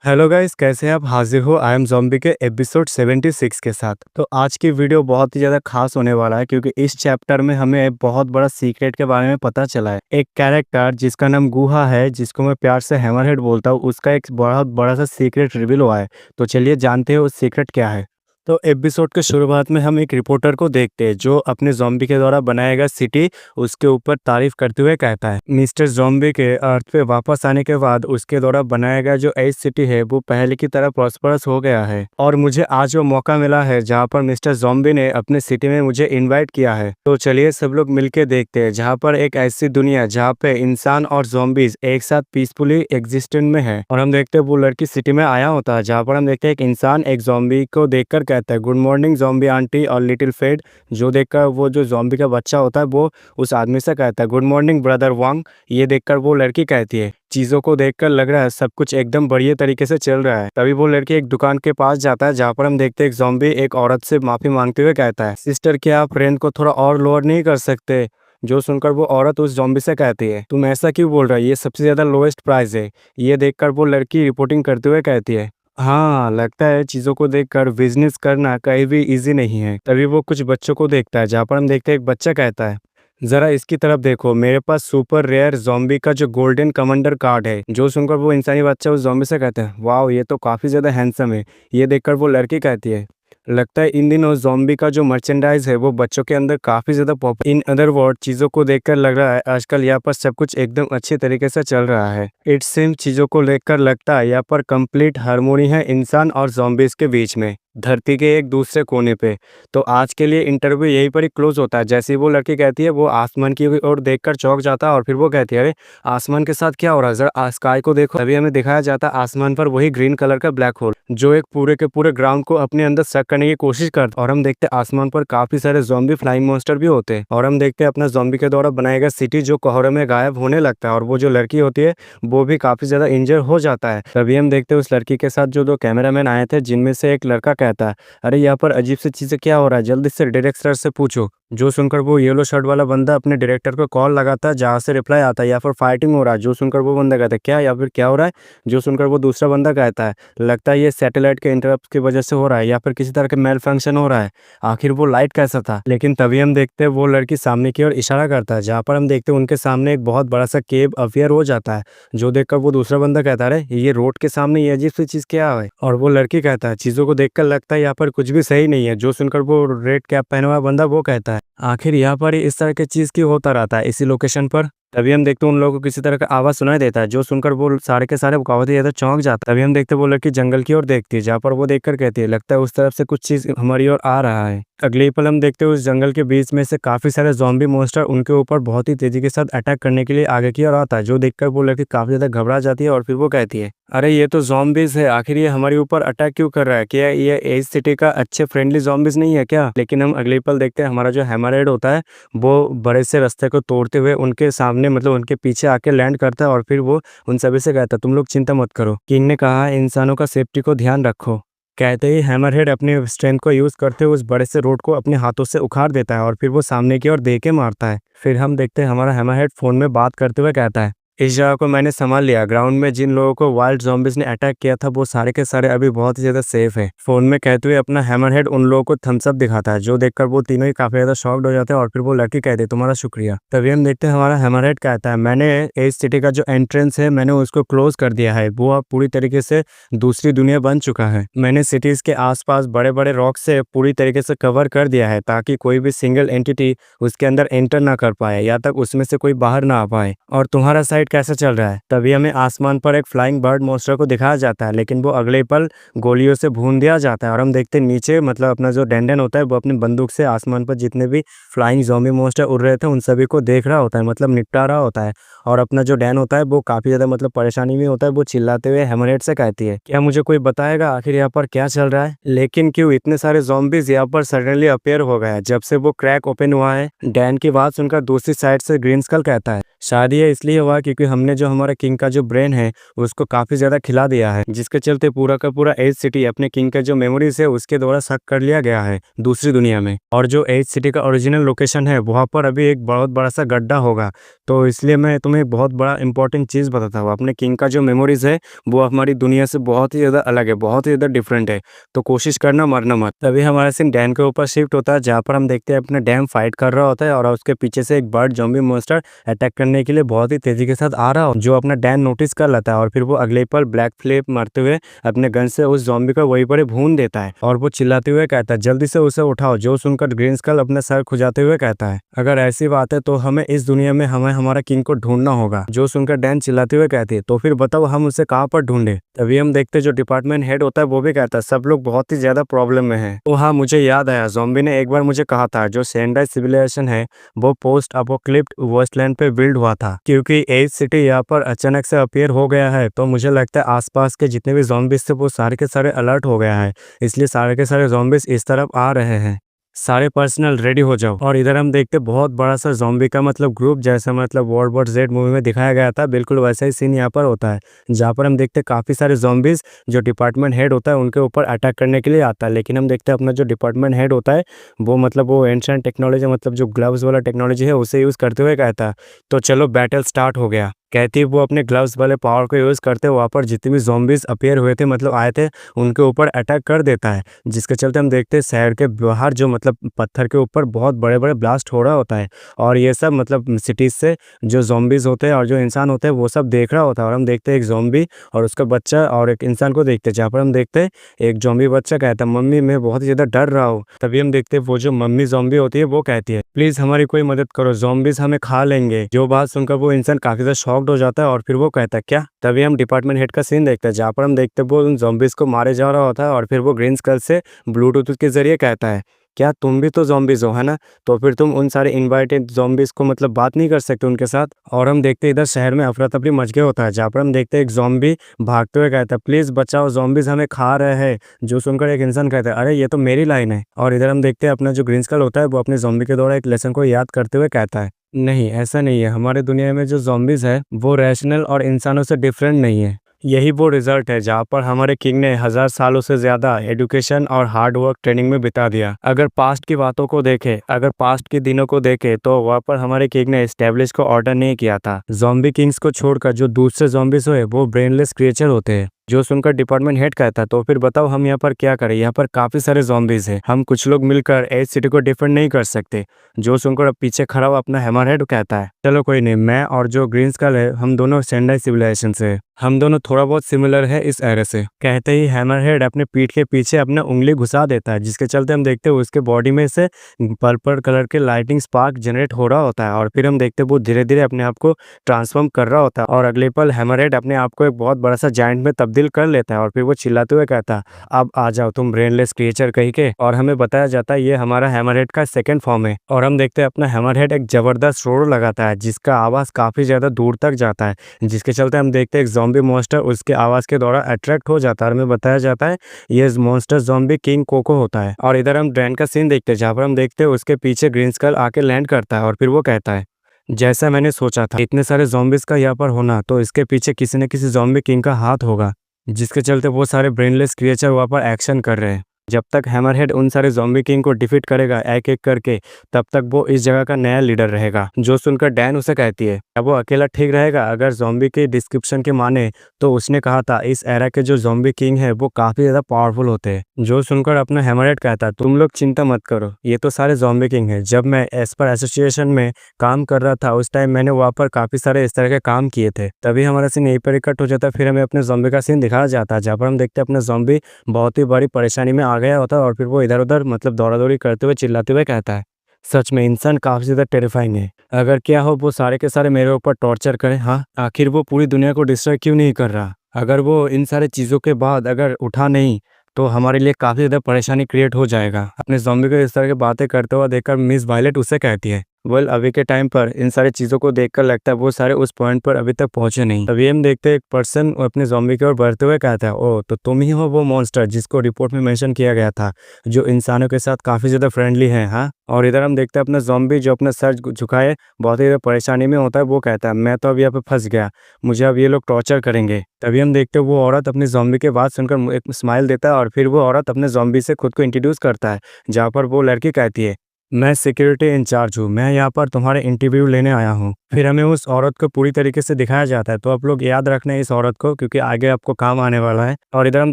Hello guys, कैसे हैं आप? हाजिर हो आई एम ज़ॉम्बी के एपिसोड 76 के साथ। तो आज की वीडियो बहुत ही ज़्यादा खास होने वाला है क्योंकि इस चैप्टर में हमें बहुत बड़ा सीक्रेट के बारे में पता चला है। एक कैरेक्टर जिसका नाम गुहा है, जिसको मैं प्यार से हैमरहेड बोलता हूँ, उसका एक बहुत बड़ा सा सीक्रेट रिवील हुआ है। तो चलिए जानते हैं वो सीक्रेट क्या है। तो एपिसोड के शुरुआत में हम एक रिपोर्टर को देखते हैं जो अपने ज़ॉम्बी के द्वारा बनाया गया सिटी उसके ऊपर तारीफ करते हुए कहता है। मिस्टर ज़ॉम्बी के अर्थ पे वापस आने के बाद उसके द्वारा बनाया गया जो एज सिटी है वो पहले की तरह प्रॉस्परस हो गया है और मुझे आज वो मौका मिला है जहाँ पर मिस्टर ज़ॉम्बी ने अपने सिटी में मुझे इनवाइट किया है। तो चलिए सब लोग मिलके देखते हैं जहाँ पर एक ऐसी दुनिया जहाँ पे इंसान और ज़ॉम्बीज एक साथ पीसफुली एग्जिस्टेंट में है। और हम देखते हैं वो लड़की सिटी में आया होता है जहाँ पर हम देखते हैं एक इंसान एक ज़ॉम्बी को देखकर कहता है गुड मॉर्निंग ज़ॉम्बी आंटी और लिटिल फेड। जो देखकर वो जो ज़ॉम्बी का बच्चा होता है वो उस आदमी से कहता है गुड मॉर्निंग ब्रदर वांग। ये देखकर वो लड़की कहती है चीज़ों को देखकर लग रहा है सब कुछ एकदम बढ़िया तरीके से चल रहा है। तभी वो लड़की एक दुकान के पास जाता है जहाँ पर हम देखते हैं एक ज़ॉम्बी एक औरत से माफ़ी मांगते हुए कहता है सिस्टर क्या आप रेंट को थोड़ा और लोअर नहीं कर सकते। जो सुनकर वो औरत उस ज़ॉम्बी से कहती है तुम ऐसा क्यों बोल रहा है, ये सबसे ज़्यादा लोएस्ट प्राइस है। ये देखकर वो लड़की रिपोर्टिंग करते हुए कहती है हाँ लगता है चीज़ों को देखकर बिजनेस करना कहीं भी इजी नहीं है। तभी वो कुछ बच्चों को देखता है जहाँ पर हम देखते हैं एक बच्चा कहता है जरा इसकी तरफ देखो, मेरे पास सुपर रेयर ज़ॉम्बी का जो गोल्डन कमांडर कार्ड है। जो सुनकर वो इंसानी बच्चा उस ज़ॉम्बी से कहता है वाओ ये तो काफ़ी ज़्यादा हैंडसम है। ये देखकर वो लड़की कहती है लगता है इन दिनों ज़ॉम्बी का जो मर्चेंडाइज है वो बच्चों के अंदर काफ़ी ज़्यादा पॉपुलर। इन अदर वर्ड चीज़ों को देखकर लग रहा है आजकल यहाँ पर सब कुछ एकदम अच्छे तरीके से चल रहा है। इट्स सेम चीज़ों को लेकर लगता है यहाँ पर कंप्लीट हार्मोनी है इंसान और ज़ॉम्बीज़ के बीच में, धरती के एक दूसरे कोने पे। तो आज के लिए इंटरव्यू यहीं पर ही क्लोज होता है। जैसे ही वो लड़की कहती है वो आसमान की ओर देखकर चौंक जाता है और फिर वो कहती है अरे आसमान के साथ क्या हो रहा है, जरा स्काई को देखो। तभी हमें दिखाया जाता है आसमान पर वही ग्रीन कलर का ब्लैक होल जो एक पूरे के पूरे ग्राउंड को अपने अंदर सक करने की कोशिश करता है। और हम देखते हैं आसमान पर काफी सारे ज़ॉम्बी फ्लाइंग मॉन्स्टर भी होते हैं। और हम देखते हैं अपना ज़ॉम्बी के द्वारा बनाया गया सिटी जो कोहरे में गायब होने लगता है और वो जो लड़की होती है वो भी काफी ज्यादा इंजर हो जाता है। तभी हम देखते हैं उस लड़की के साथ जो दो कैमरामैन आए थे जिनमें से एक लड़का कहता है अरे यहाँ पर अजीब सी चीजें क्या हो रहा है, जल्दी से डायरेक्टर से पूछो। जो सुनकर वो येलो शर्ट वाला बंदा अपने डायरेक्टर को कॉल लगाता है जहाँ से रिप्लाई आता है या फिर फाइटिंग हो रहा है। जो सुनकर वो बंदा कहता है क्या या फिर क्या हो रहा है। जो सुनकर वो दूसरा बंदा कहता है लगता है ये सैटेलाइट के इंटरप्ट की वजह से हो रहा है या फिर किसी तरह का मेल फंक्शन हो रहा है। आखिर वो लाइट कैसा था। लेकिन तभी हम देखते हैं वो लड़की सामने की ओर इशारा करता है जहाँ पर हम देखते हैं उनके सामने एक बहुत बड़ा सा केव अफेयर हो जाता है। जो देखकर वो दूसरा बंदा कहता है ये रोड के सामने ये अजीब सी चीज क्या है। और वो लड़की कहता है चीजों को देखकर लगता है यहाँ पर कुछ भी सही नहीं है। जो सुनकर वो रेड कैप पहना हुआ बंदा वो कहता है आखिर यहाँ पर ही इस तरह की चीज क्यों होता रहता है इसी लोकेशन पर। तभी हम देखते हैं उन लोगों को किसी तरह का आवाज सुनाई देता है। जो सुनकर वो सारे के सारे बहुत ही ज्यादा चौंक जाता है। तभी हम देखते हैं वो लड़की जंगल की ओर देखती है जहाँ पर वो देखकर कहती है लगता है उस तरफ से कुछ चीज हमारी ओर आ रहा है। अगले पल हम देखते हैं उस जंगल के बीच में से काफी सारे ज़ॉम्बी मॉन्स्टर उनके ऊपर बहुत ही तेजी के साथ अटैक करने के लिए आगे की ओर आता है। जो देखकर वो लड़की काफी ज्यादा घबरा जाती है और फिर वो कहती है अरे ये तो ज़ॉम्बीज है, आखिर ये हमारे ऊपर अटैक क्यों कर रहा है, क्या ये एज सिटी का अच्छे फ्रेंडली ज़ॉम्बीज नहीं है क्या। लेकिन हम अगले पल देखते हैं हमारा जो हैमरहेड होता है वो बड़े से रास्ते को तोड़ते हुए उनके सामने मतलब उनके पीछे आके लैंड करता है और फिर वो उन सभी से कहता है तुम लोग चिंता मत करो। किंग ने कहा है इंसानों का सेफ्टी को ध्यान रखो। कहते ही हैमरहेड अपनी स्ट्रेंथ को यूज करते हुए उस बड़े से रोड को अपने हाथों से उखाड़ देता है और फिर वो सामने की ओर दे के मारता है। फिर हम देखते हैं हमारा हैमरहेड फोन में बात करते हुए कहता है इस जगह को मैंने संभाल लिया, ग्राउंड में जिन लोगों को वाइल्ड ज़ॉम्बीज ने अटैक किया था वो सारे के सारे अभी बहुत ही ज्यादा सेफ है। फोन में कहते हुए अपना हैमरहेड उन लोगों को थम्स अप दिखाता है। जो देखकर वो तीनों ही काफी ज्यादा शॉक्ड हो जाते हैं और फिर वो लड़की कहती है तुम्हारा शुक्रिया। तभी हम देखते हैं हमारा हैमरहेड कहता है मैंने एज सिटी का जो एंट्रेंस है मैंने उसको क्लोज कर दिया है, वो अब पूरी तरीके से दूसरी दुनिया बन चुका है। मैंने सिटीज के आसपास बड़े बड़े रॉक से पूरी तरीके से कवर कर दिया है ताकि कोई भी सिंगल एंटिटी उसके अंदर एंटर ना कर पाए या तक उसमें से कोई बाहर ना आ पाए। और तुम्हारा साइड कैसा चल रहा है। तभी हमें आसमान पर एक फ्लाइंग बर्ड मॉन्स्टर को दिखाया जाता है लेकिन वो अगले पल गोलियों से भून दिया जाता है। और हम देखते हैं नीचे मतलब अपना जो डैंडन होता है वो अपनी बंदूक से आसमान पर जितने भी फ्लाइंग ज़ॉम्बी मॉन्स्टर उड़ रहे थे उन सभी को देख रहा होता है, मतलब निपटा रहा होता है। और अपना जो डैन होता है वो काफी ज्यादा मतलब परेशानी में होता है। वो चिल्लाते हुए हैमरहेड से कहती है क्या मुझे कोई बताएगा आखिर यहाँ पर क्या चल रहा है, लेकिन क्यों इतने सारे ज़ॉम्बीज यहाँ पर सडनली अपेयर हो गए हैं जब से वो क्रैक ओपन हुआ है। डैन की बात सुनकर दूसरी साइड से ग्रीन स्कल कहता है शायद ये इसलिए हुआ कि क्योंकि हमने जो हमारा किंग का जो ब्रेन है उसको काफ़ी ज़्यादा खिला दिया है, जिसके चलते पूरा का पूरा एज सिटी अपने किंग का जो मेमोरीज है उसके द्वारा शक कर लिया गया है दूसरी दुनिया में। और जो एज सिटी का ओरिजिनल लोकेशन है वहाँ पर अभी एक बहुत बड़ा सा गड्ढा होगा। तो इसलिए मैं तुम्हें बहुत बड़ा इंपॉर्टेंट चीज़ बताता हूँ, अपने किंग का जो मेमोरीज है वो हमारी दुनिया से बहुत ही ज़्यादा अलग है, बहुत ही ज़्यादा डिफरेंट है। तो कोशिश करना मरना मत। तभी हमारा सीन डैन के ऊपर शिफ्ट होता है, जहाँ पर हम देखते हैं अपना डैम फाइट कर रहा होता है और उसके पीछे से एक बर्ड ज़ॉम्बी मॉन्स्टर अटैक करने के लिए बहुत ही तेजी के साथ आ रहा हो, जो अपना डैन नोटिस कर लेता है और फिर वो अगले पल ब्लैक फ्लेम मारते हुए अपने गन से उस ज़ॉम्बी को वहीं पर ही भून देता है और वो चिल्लाते हुए कहता है जल्दी से उसे उठाओ। जो सुनकर ग्रीन स्कल अपना सर खुजाते हुए कहता है अगर ऐसी बात है तो हमें इस दुनिया में हमें हमारा किंग को ढूंढना होगा। जो सुनकर डैन चिल्लाते हुए कहती है तो फिर बताओ हम उसे कहाँ पर ढूंढे। तभी हम देखते जो डिपार्टमेंट हेड होता है वो भी कहता है सब लोग बहुत ही ज्यादा प्रॉब्लम में है। तो हाँ, मुझे याद आया, ज़ॉम्बी ने एक बार मुझे कहा था जो सेंडाई सिविलाइजेशन है वो पोस्ट अपोकलिप्ट वेस्टलैंड पे बिल्ड हुआ था। क्योंकि एज सिटी यहाँ पर अचानक से अपीयर हो गया है तो मुझे लगता है आसपास के जितने भी ज़ॉम्बीज थे वो सारे के सारे अलर्ट हो गया है, इसलिए सारे के सारे ज़ॉम्बीज इस तरफ आ रहे हैं। सारे पर्सनल रेडी हो जाओ। और इधर हम देखते बहुत बड़ा सा ज़ॉम्बी का मतलब ग्रुप, जैसा मतलब वर्ल्ड वॉर Z मूवी में दिखाया गया था, बिल्कुल वैसा ही सीन यहाँ पर होता है, जहाँ पर हम देखते काफ़ी सारे ज़ॉम्बीज जो डिपार्टमेंट हेड होता है उनके ऊपर अटैक करने के लिए आता है। लेकिन हम देखते हैं अपना जो डिपार्टमेंट हेड होता है वो मतलब वो एंशिएंट टेक्नोलॉजी मतलब जो ग्लव्स वाला टेक्नोलॉजी है उसे यूज़ करते हुए कहता है तो चलो बैटल स्टार्ट हो गया। कहती है वो अपने ग्लव्स वाले पावर को यूज़ करते वहाँ पर जितने भी ज़ॉम्बीज अपीयर हुए थे मतलब आए थे उनके ऊपर अटैक कर देता है, जिसके चलते हम देखते हैं शहर के बाहर जो मतलब पत्थर के ऊपर बहुत बड़े बड़े ब्लास्ट हो रहा होता है और ये सब मतलब सिटीज़ से जो ज़ॉम्बीज़ होते हैं और जो इंसान होते हैं वो सब देख रहा होता है। और हम देखते हैं एक ज़ॉम्बी और उसका बच्चा और एक इंसान को देखते हैं, जहाँ पर हम देखते हैं एक ज़ॉम्बी बच्चा कहता है मम्मी मैं बहुत ही ज़्यादा डर रहा हूँ। तभी हम देखते हैं वो जो मम्मी ज़ॉम्बी होती है वो कहती है प्लीज़ हमारी कोई मदद करो, ज़ॉम्बीज़ हमें खा लेंगे। जो बात सुनकर वो इंसान काफ़ी ज़्यादा शॉक्ड हो जाता है और फिर वो कहता है क्या। तभी हम डिपार्टमेंट हेड का सीन देखते हैं, जहाँ पर हम देखते हैं वो उन ज़ॉम्बीज़ को मारे जा रहा होता है और फिर वो ग्रीन स्कल से ब्लूटूथ के जरिए कहता है क्या तुम भी तो ज़ॉम्बीज़ हो है ना, तो फिर तुम उन सारे इनवाइटेड ज़ॉम्बीज़ को मतलब बात नहीं कर सकते उनके साथ। और हम देखते इधर शहर में अफरा तफरी मच गया होता है, जहाँ पर हम देखते एक ज़ॉम्बी भागते हुए कहता है प्लीज़ बचाओ ज़ॉम्बीज़ हमें खा रहे हैं। जो सुनकर एक इंसान कहता है अरे ये तो मेरी लाइन है। और इधर हम देखते हैं अपना जो ग्रीन स्कल होता है वो अपने ज़ॉम्बी के द्वारा एक लेसन को याद करते हुए कहता है नहीं ऐसा नहीं है, हमारे दुनिया में जो ज़ॉम्बीज़ है वो रैशनल और इंसानों से डिफरेंट नहीं है। यही वो रिजल्ट है जहाँ पर हमारे किंग ने 1000 सालों से ज़्यादा एजुकेशन और हार्ड वर्क ट्रेनिंग में बिता दिया। अगर पास्ट की बातों को देखें, अगर पास्ट के दिनों को देखें तो वहाँ पर हमारे किंग ने एस्टेब्लिश को ऑर्डर नहीं किया था। ज़ॉम्बी किंग्स को छोड़कर जो दूसरे ज़ॉम्बीज़ हुए वो ब्रेनलेस क्रिएचर होते हैं। जो सुनकर डिपार्टमेंट हेड कहता तो फिर बताओ हम यहाँ पर क्या करें, यहाँ पर काफ़ी सारे ज़ॉम्बीज़ हैं, हम कुछ लोग मिलकर एज सिटी को डिफेंड नहीं कर सकते। जो सुनकर अब पीछे खड़ा हुआ अपना हैमर हेड कहता है चलो कोई नहीं, मैं और जो ग्रीन स्कल है हम दोनों सेंडाई सिविलाइजेशन से, हम दोनों थोड़ा बहुत सिमिलर है इस एरे से। कहते ही हैमर हेड अपने पीठ के पीछे अपना उंगली घुसा देता है, जिसके चलते हम देखते हैं उसके बॉडी में से पर्पल कलर के लाइटिंग स्पार्क जनरेट हो रहा होता है और फिर हम देखते हैं वो धीरे धीरे अपने आप को ट्रांसफॉर्म कर रहा होता है और अगले पल हैमर हेड अपने आप को एक बहुत बड़ा सा जायंट में तब्दील कर लेता है और फिर वो चिल्लाते हुए कहता है अब आ जाओ तुम ब्रेनलेस क्रिएचर कहीं के। और हमें बताया जाता है ये हमारा हैमर हेड का सेकंड फॉर्म है। और हम देखते हैं अपना हैमर हेड एक जबरदस्त रोर लगाता है जिसका आवाज काफी ज्यादा दूर तक जाता है, जिसके चलते हम देखते हैं एक ज़ॉम्बी मॉन्स्टर उसके आवाज के द्वारा अट्रैक्ट हो जाता है। हमें बताया जाता है ये मॉन्स्टर ज़ॉम्बी किंग कोको होता है। और इधर हम ड्रैन का सीन देखते हैं, जहाँ पर हम देखते हैं उसके पीछे ग्रीन स्कल आके लैंड करता है और फिर वो कहता है जैसा मैंने सोचा था, इतने सारे ज़ॉम्बीज़ का यहाँ पर होना तो इसके पीछे किसी न किसी ज़ॉम्बी किंग का हाथ होगा, जिसके चलते वो सारे ब्रेनलेस क्रिएचर वहाँ पर एक्शन कर रहे हैं। जब तक हैमरहेड उन सारे ज़ॉम्बी किंग को डिफीट करेगा एक एक करके, तब तक वो इस जगह का नया लीडर रहेगा। जो सुनकर डैन उसे कहती है अब वो अकेला ठीक रहेगा। अगर ज़ॉम्बी के डिस्क्रिप्शन के माने तो उसने कहा था इस एरा के जो ज़ॉम्बी किंग है वो काफ़ी ज़्यादा पावरफुल होते हैं। जो सुनकर अपना हैमरहेड कहता है तुम लोग चिंता मत करो, ये तो सारे ज़ॉम्बी किंग है। जब मैं एस्पर एसोसिएशन में काम कर रहा था उस टाइम मैंने वहाँ पर काफ़ी सारे इस तरह के काम किए थे। तभी हमारा सीन यहीं पर कट हो जाता है। फिर हमें अपने ज़ॉम्बी का सीन दिखाया जाता है, जहाँ पर हम देखते हैं अपना ज़ॉम्बी बहुत ही बड़ी परेशानी में आ गया होता है और फिर वो इधर उधर मतलब दौड़ा दौड़ी करते हुए चिल्लाते हुए कहता है सच में इंसान काफ़ी ज़्यादा टेरिफाइंग है। अगर क्या हो वो सारे के सारे मेरे ऊपर टॉर्चर करे, हाँ आखिर वो पूरी दुनिया को डिस्ट्रॉय क्यों नहीं कर रहा। अगर वो इन सारे चीज़ों के बाद अगर उठा नहीं तो हमारे लिए काफ़ी ज़्यादा परेशानी क्रिएट हो जाएगा। अपने ज़ॉम्बी को इस तरह की बातें करते हुए देखकर मिस वायलेट उससे कहती है वेल अभी के टाइम पर इन सारी चीज़ों को देखकर लगता है वो सारे उस पॉइंट पर अभी तक पहुंचे नहीं। तभी हम देखते हैं एक पर्सन अपने ज़ॉम्बी की ओर बढ़ते हुए कहता है, ओह तो तुम ही हो वो मॉन्स्टर जिसको रिपोर्ट में मेंशन किया गया था, जो इंसानों के साथ काफ़ी ज़्यादा फ्रेंडली है। हाँ, और इधर हम देखते हैं अपना ज़ॉम्बी जो अपना सर झुकाए बहुत ही ज़्यादा परेशानी में होता है, वो कहता है मैं तो अब यहाँ पे फंस गया, मुझे अब ये लोग टॉर्चर करेंगे। तभी हम देखते हैं वो औरत अपनी ज़ॉम्बी की बात सुनकर एक स्माइल देता है और फिर वो औरत अपने ज़ॉम्बी से खुद को इंट्रोड्यूस करता है, जहाँ पर वो लड़की कहती है, मैं सिक्योरिटी इंचार्ज हूँ, मैं यहाँ पर तुम्हारे इंटरव्यू लेने आया हूँ। फिर हमें उस औरत को पूरी तरीके से दिखाया जाता है, तो आप लोग याद रखना इस औरत को क्योंकि आगे आपको काम आने वाला है। और इधर हम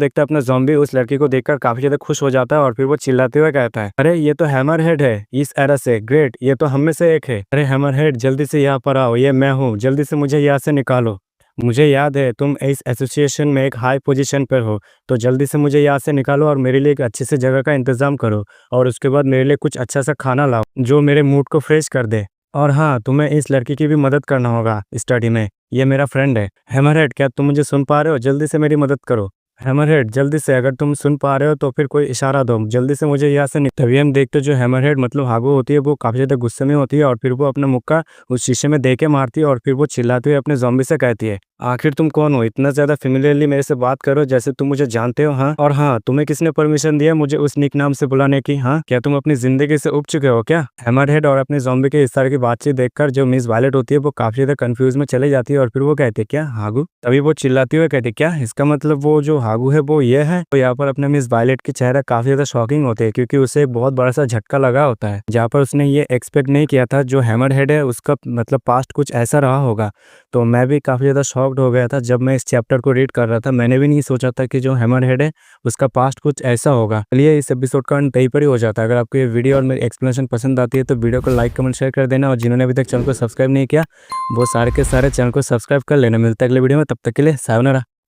देखते हैं अपना ज़ॉम्बी उस लड़की को देखकर काफी ज्यादा खुश हो जाता है और फिर वो चिल्लाते हुए कहता है, अरे ये तो हैमर हेड है इस एरा से, ग्रेट, ये तो हम में से एक है। अरे हैमर हेड जल्दी से यहाँ पर आओ, ये मैं हूँ, जल्दी से मुझे यहाँ से निकालो। मुझे याद है तुम इस एसोसिएशन में एक हाई पोजीशन पर हो, तो जल्दी से मुझे यहाँ से निकालो और मेरे लिए एक अच्छी सी जगह का इंतज़ाम करो और उसके बाद मेरे लिए कुछ अच्छा सा खाना लाओ जो मेरे मूड को फ्रेश कर दे। और हाँ, तुम्हें इस लड़की की भी मदद करना होगा स्टडी में, ये मेरा फ्रेंड है। हैमरहेड क्या तुम मुझे सुन पा रहे हो? जल्दी से मेरी मदद करो। हैमरहेड जल्दी से, अगर तुम सुन पा रहे हो तो फिर कोई इशारा दो, जल्दी से मुझे यहाँ से तभी हम देखते हो जो हैमरहेड मतलब हागो होती है वो काफ़ी ज़्यादा गुस्से में होती है और फिर वो अपना मुक्का उस शीशे में दे के मारती है और फिर वो चिल्लाती हुई अपने ज़ॉम्बी से कहती है, आखिर तुम कौन हो? इतना ज़्यादा फेमिलियरली मेरे से बात करो जैसे तुम मुझे जानते हो। हाँ, और हाँ, तुम्हें किसने परमिशन दिया मुझे उस निक नाम से बुलाने की? हाँ, क्या तुम अपनी ज़िंदगी से उब चुके हो क्या? हैमरहेड और अपने ज़ॉम्बी के इस तरह की बातचीत देखकर जो मिस वायलेट होती है वो काफ़ी ज़्यादा कंफ्यूज में चली जाती है और फिर वो कहती है, क्या हागू? तभी वो चिल्लाती हुई कहती है, क्या इसका मतलब वो जो हागू है वो ये है? तो यहाँ पर अपने मिस वायलेट की चेहरा काफ़ी ज़्यादा शॉकिंग होती है क्योंकि उसे एक बहुत बड़ा सा झटका लगा होता है, जहाँ पर उसने ये एक्सपेक्ट नहीं किया था जो हैमरहेड है उसका मतलब पास्ट कुछ ऐसा रहा होगा। तो मैं भी काफ़ी ज़्यादा शॉक्ड हो गया था जब मैं इस चैप्टर को रीड कर रहा था। मैंने भी नहीं सोचा था कि जो हैमरहेड है उसका पास्ट कुछ ऐसा होगा। चलिए इस एपिसोड का अंत यहीं पर ही हो जाता है। अगर आपको ये वीडियो और मेरी एक्सप्लेनेशन पसंद आती है तो वीडियो को लाइक कमेंट शेयर कर देना और जिन्होंने अभी तक चैनल को सब्सक्राइब नहीं किया वो सारे के सारे चैनल को सब्सक्राइब कर लेना। मिलता है अगले वीडियो में, तब तक के लिए सायोनारा।